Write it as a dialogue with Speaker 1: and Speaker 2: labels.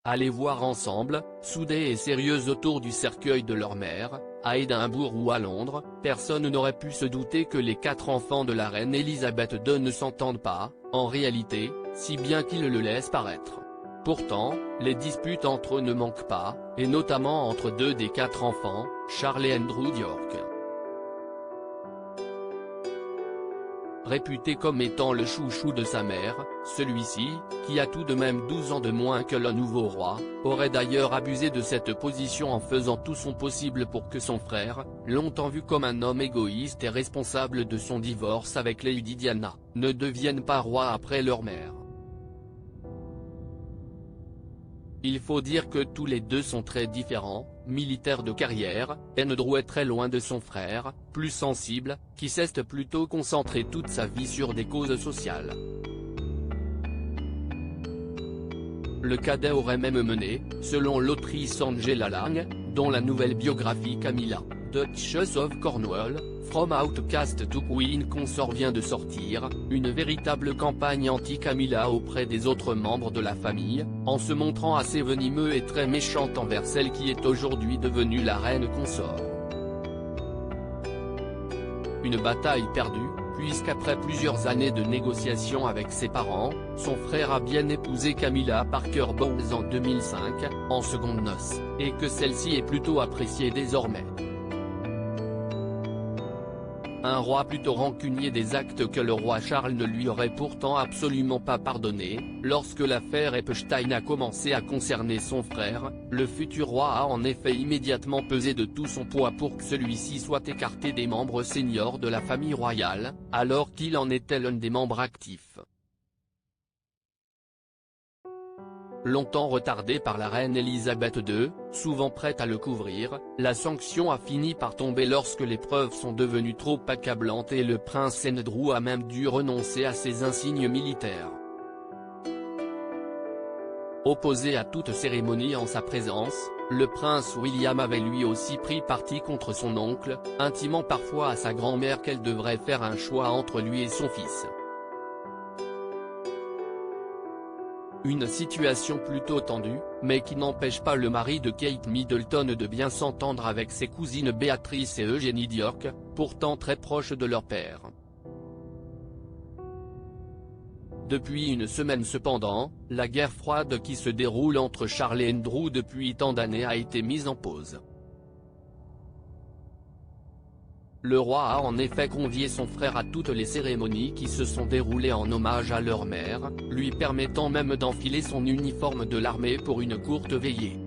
Speaker 1: aller voir ensemble, soudées et sérieuses autour du cercueil de leur mère, à Édimbourg ou à Londres. Personne n'aurait pu se douter que les 4 enfants de la reine Elisabeth II ne s'entendent pas, en réalité, si bien qu'ils le laissent paraître. Pourtant, les disputes entre eux ne manquent pas, et notamment entre 2 des 4 enfants, Charles et Andrew d'York. Réputé comme étant le chouchou de sa mère, celui-ci, qui a tout de même 12 ans de moins que le nouveau roi, aurait d'ailleurs abusé de cette position en faisant tout son possible pour que son frère, longtemps vu comme un homme égoïste et responsable de son divorce avec Lady Diana, ne devienne pas roi après leur mère. Il faut dire que tous les deux sont très différents. Militaire de carrière, Andrew est très loin de son frère, plus sensible, qui s'est plutôt concentré toute sa vie sur des causes sociales. Le cadet aurait même mené, selon l'autrice Angela Lang, dont la nouvelle biographie Camilla, Duchess of Cornwall, From Outcast to Queen Consort vient de sortir, une véritable campagne anti-Camilla auprès des autres membres de la famille, en se montrant assez venimeux et très méchante envers celle qui est aujourd'hui devenue la reine consort. Une bataille perdue, puisqu'après plusieurs années de négociations avec ses parents, son frère a bien épousé Camilla Parker Bowles en 2005, en secondes noces, et que celle-ci est plutôt appréciée désormais. Un roi plutôt rancunier des actes que le roi Charles ne lui aurait pourtant absolument pas pardonné. Lorsque l'affaire Epstein a commencé à concerner son frère, le futur roi a en effet immédiatement pesé de tout son poids pour que celui-ci soit écarté des membres seniors de la famille royale, alors qu'il en était l'un des membres actifs. Longtemps retardée par la reine Elisabeth II, souvent prête à le couvrir, la sanction a fini par tomber lorsque les preuves sont devenues trop accablantes et le prince Andrew a même dû renoncer à ses insignes militaires. Opposé à toute cérémonie en sa présence, le prince William avait lui aussi pris parti contre son oncle, intimant parfois à sa grand-mère qu'elle devrait faire un choix entre lui et son fils. Une situation plutôt tendue, mais qui n'empêche pas le mari de Kate Middleton de bien s'entendre avec ses cousines Béatrice et Eugénie d'York, pourtant très proches de leur père. Depuis une semaine cependant, la guerre froide qui se déroule entre Charles et Andrew depuis tant d'années a été mise en pause. Le roi a en effet convié son frère à toutes les cérémonies qui se sont déroulées en hommage à leur mère, lui permettant même d'enfiler son uniforme de l'armée pour une courte veillée.